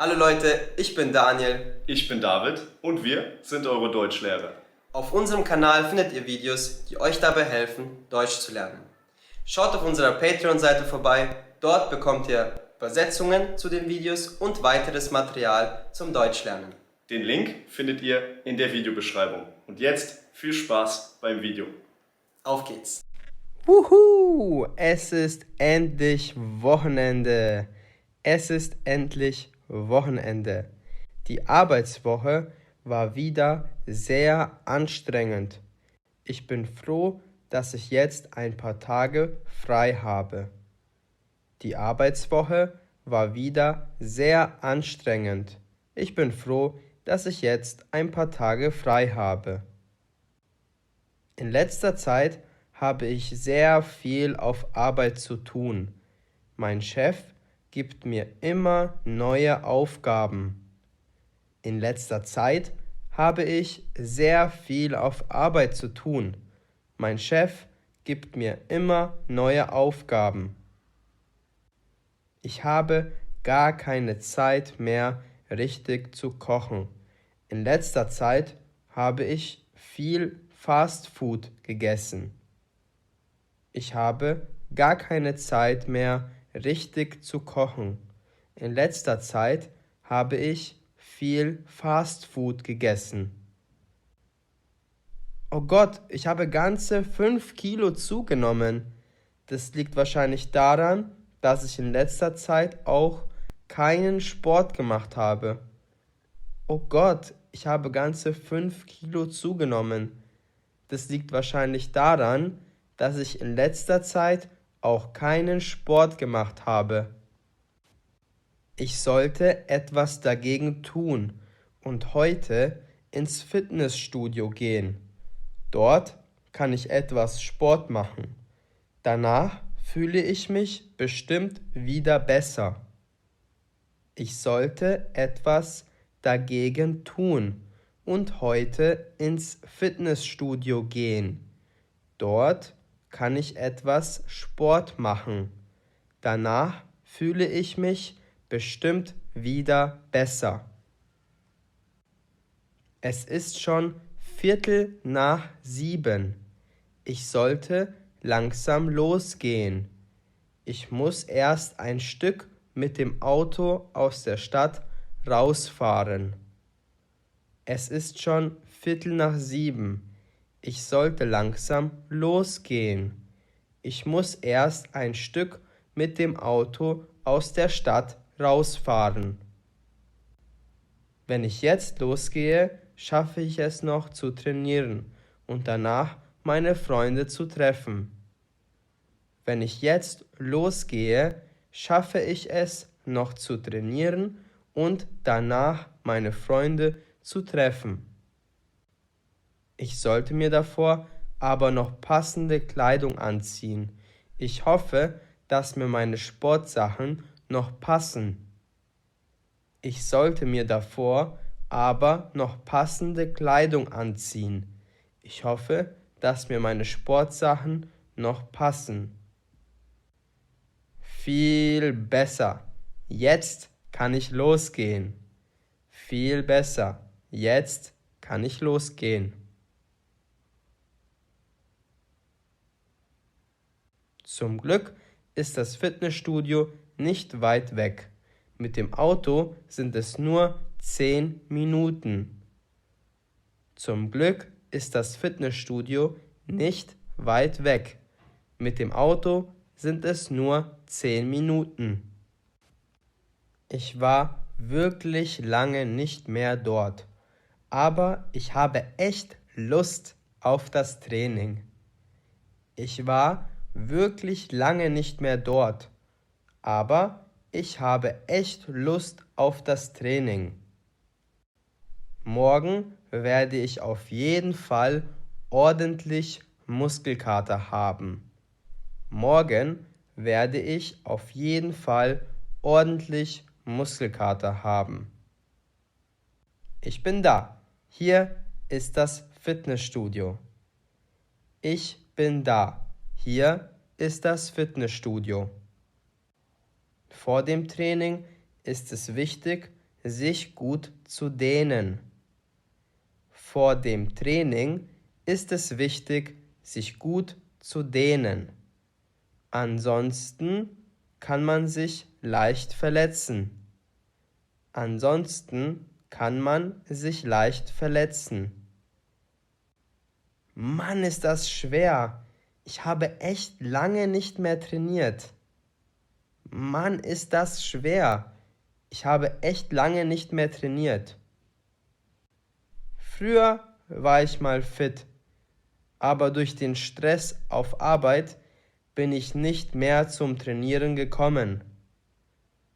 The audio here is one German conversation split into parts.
Hallo Leute, ich bin Daniel. Ich bin David und wir sind eure Deutschlehrer. Auf unserem Kanal findet ihr Videos, die euch dabei helfen, Deutsch zu lernen. Schaut auf unserer Patreon-Seite vorbei, dort bekommt ihr Übersetzungen zu den Videos und weiteres Material zum Deutschlernen. Den Link findet ihr in der Videobeschreibung. Und jetzt viel Spaß beim Video. Auf geht's! Wuhu! Es ist endlich Wochenende. Es ist endlich Wochenende. Die Arbeitswoche war wieder sehr anstrengend. Ich bin froh, dass ich jetzt ein paar Tage frei habe. Die Arbeitswoche war wieder sehr anstrengend. Ich bin froh, dass ich jetzt ein paar Tage frei habe. In letzter Zeit habe ich sehr viel auf Arbeit zu tun. Mein Chef gibt mir immer neue Aufgaben. In letzter Zeit habe ich sehr viel auf Arbeit zu tun. Mein Chef gibt mir immer neue Aufgaben. Ich habe gar keine Zeit mehr, richtig zu kochen. In letzter Zeit habe ich viel Fast Food gegessen. Ich habe gar keine Zeit mehr, richtig zu kochen. In letzter Zeit habe ich viel Fast Food gegessen. Oh Gott, ich habe ganze 5 Kilo zugenommen. Das liegt wahrscheinlich daran, dass ich in letzter Zeit auch keinen Sport gemacht habe. Oh Gott, ich habe ganze 5 Kilo zugenommen. Das liegt wahrscheinlich daran, dass ich in letzter Zeit auch keinen Sport gemacht habe. Ich sollte etwas dagegen tun und heute ins Fitnessstudio gehen. Dort kann ich etwas Sport machen. Danach fühle ich mich bestimmt wieder besser. Ich sollte etwas dagegen tun und heute ins Fitnessstudio gehen. Dort kann ich etwas Sport machen. Danach fühle ich mich bestimmt wieder besser. Es ist schon 6:15. Ich sollte langsam losgehen. Ich muss erst ein Stück mit dem Auto aus der Stadt rausfahren. Es ist schon 6:15. Ich sollte langsam losgehen. Ich muss erst ein Stück mit dem Auto aus der Stadt rausfahren. Wenn ich jetzt losgehe, schaffe ich es noch zu trainieren und danach meine Freunde zu treffen. Wenn ich jetzt losgehe, schaffe ich es noch zu trainieren und danach meine Freunde zu treffen. Ich sollte mir davor aber noch passende Kleidung anziehen. Ich hoffe, dass mir meine Sportsachen noch passen. Ich sollte mir davor aber noch passende Kleidung anziehen. Ich hoffe, dass mir meine Sportsachen noch passen. Viel besser. Jetzt kann ich losgehen. Viel besser. Jetzt kann ich losgehen. Zum Glück ist das Fitnessstudio nicht weit weg. Mit dem Auto sind es nur 10 Minuten. Zum Glück ist das Fitnessstudio nicht weit weg. Mit dem Auto sind es nur 10 Minuten. Ich war wirklich lange nicht mehr dort, aber ich habe echt Lust auf das Training. Ich war wirklich lange nicht mehr dort, aber ich habe echt Lust auf das Training. Morgen werde ich auf jeden Fall ordentlich Muskelkater haben. Morgen werde ich auf jeden Fall ordentlich Muskelkater haben. Ich bin da. Hier ist das Fitnessstudio. Ich bin da. Hier ist das Fitnessstudio. Vor dem Training ist es wichtig, sich gut zu dehnen. Vor dem Training ist es wichtig, sich gut zu dehnen. Ansonsten kann man sich leicht verletzen. Mann, ist das schwer. Ich habe echt lange nicht mehr trainiert. Mann, ist das schwer. Ich habe echt lange nicht mehr trainiert. Früher war ich mal fit, aber durch den Stress auf Arbeit bin ich nicht mehr zum Trainieren gekommen.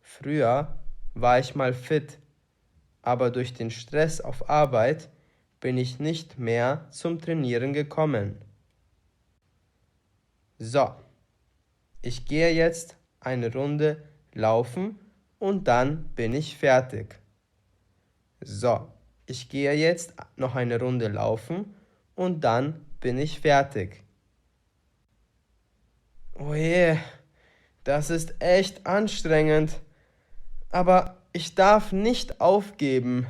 Früher war ich mal fit, aber durch den Stress auf Arbeit bin ich nicht mehr zum Trainieren gekommen. So, ich gehe jetzt eine Runde laufen und dann bin ich fertig. So, ich gehe jetzt noch eine Runde laufen und dann bin ich fertig. Oh je, das ist echt anstrengend, aber ich darf nicht aufgeben.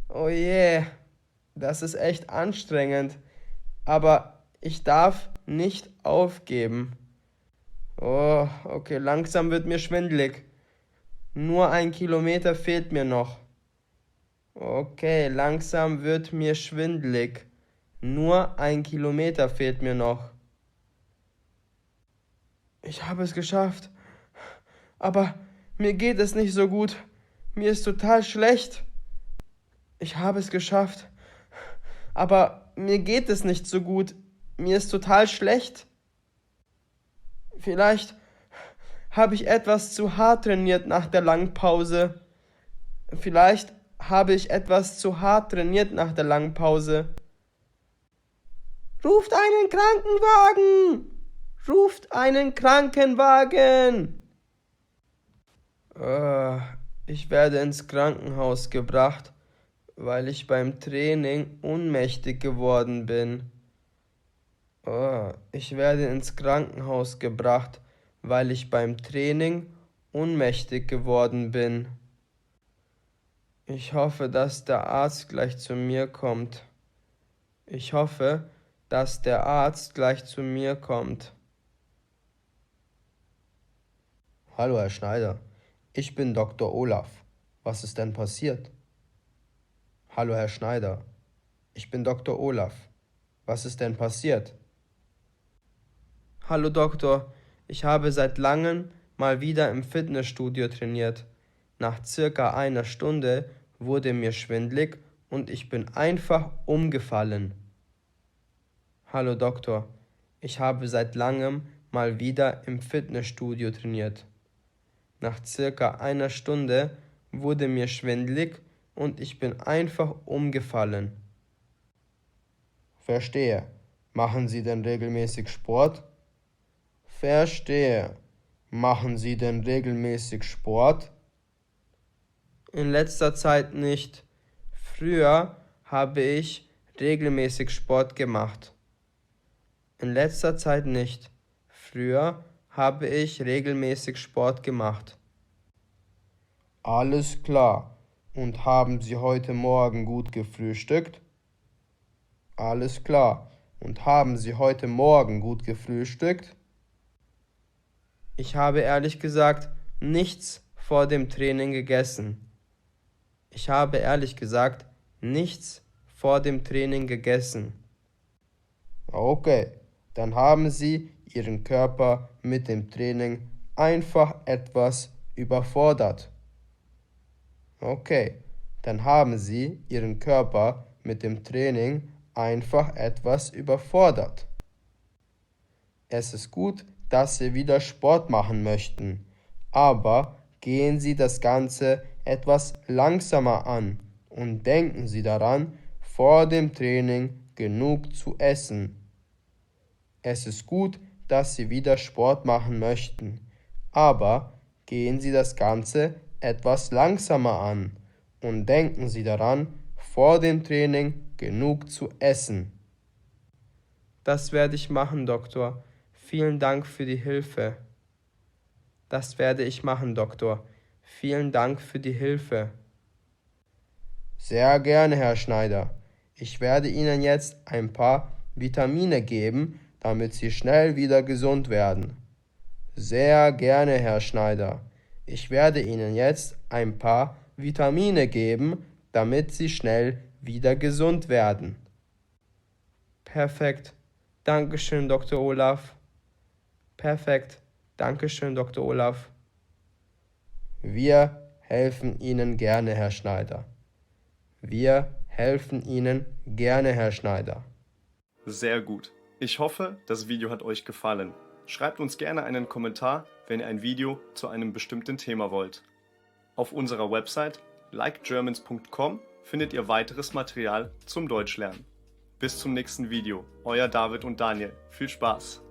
Oh je, das ist echt anstrengend, aber ich darf nicht aufgeben. Oh, okay, langsam wird mir schwindelig. Nur 1 Kilometer fehlt mir noch. Okay, langsam wird mir schwindelig. Nur 1 Kilometer fehlt mir noch. Ich habe es geschafft. Aber mir geht es nicht so gut. Mir ist total schlecht. Ich habe es geschafft. Aber mir geht es nicht so gut. Mir ist total schlecht. Vielleicht habe ich etwas zu hart trainiert nach der langen Pause. Vielleicht habe ich etwas zu hart trainiert nach der langen Pause. Ruft einen Krankenwagen! Ruft einen Krankenwagen! Ich werde ins Krankenhaus gebracht, weil ich beim Training ohnmächtig geworden bin. Ich werde ins Krankenhaus gebracht, weil ich beim Training ohnmächtig geworden bin. Ich hoffe, dass der Arzt gleich zu mir kommt. Ich hoffe, dass der Arzt gleich zu mir kommt. Hallo, Herr Schneider. Ich bin Dr. Olaf. Was ist denn passiert? Hallo, Herr Schneider. Ich bin Dr. Olaf. Was ist denn passiert? Hallo, Doktor. Ich habe seit langem mal wieder im Fitnessstudio trainiert. Nach circa einer Stunde wurde mir schwindelig und ich bin einfach umgefallen. Hallo Doktor, ich habe seit langem mal wieder im Fitnessstudio trainiert. Nach circa einer Stunde wurde mir schwindelig und ich bin einfach umgefallen. Verstehe. Machen Sie denn regelmäßig Sport? Verstehe. Machen Sie denn regelmäßig Sport? In letzter Zeit nicht. Früher habe ich regelmäßig Sport gemacht. In letzter Zeit nicht. Früher habe ich regelmäßig Sport gemacht. Alles klar. Und haben Sie heute Morgen gut gefrühstückt? Alles klar. Und haben Sie heute Morgen gut gefrühstückt? Ich habe ehrlich gesagt nichts vor dem Training gegessen. Ich habe ehrlich gesagt nichts vor dem Training gegessen. Okay, dann haben Sie Ihren Körper mit dem Training einfach etwas überfordert. Okay, dann haben Sie Ihren Körper mit dem Training einfach etwas überfordert. Es ist gut, dass Sie wieder Sport machen möchten, aber gehen Sie das Ganze etwas langsamer an und denken Sie daran, vor dem Training genug zu essen. Es ist gut, dass Sie wieder Sport machen möchten, aber gehen Sie das Ganze etwas langsamer an und denken Sie daran, vor dem Training genug zu essen. Das werde ich machen, Doktor. Vielen Dank für die Hilfe. Das werde ich machen, Doktor. Vielen Dank für die Hilfe. Sehr gerne, Herr Schneider. Ich werde Ihnen jetzt ein paar Vitamine geben, damit Sie schnell wieder gesund werden. Sehr gerne, Herr Schneider. Ich werde Ihnen jetzt ein paar Vitamine geben, damit Sie schnell wieder gesund werden. Perfekt. Dankeschön, Dr. Olaf. Perfekt. Dankeschön, Dr. Olaf. Wir helfen Ihnen gerne, Herr Schneider. Wir helfen Ihnen gerne, Herr Schneider. Sehr gut. Ich hoffe, das Video hat euch gefallen. Schreibt uns gerne einen Kommentar, wenn ihr ein Video zu einem bestimmten Thema wollt. Auf unserer Website likegermans.com findet ihr weiteres Material zum Deutschlernen. Bis zum nächsten Video. Euer David und Daniel. Viel Spaß!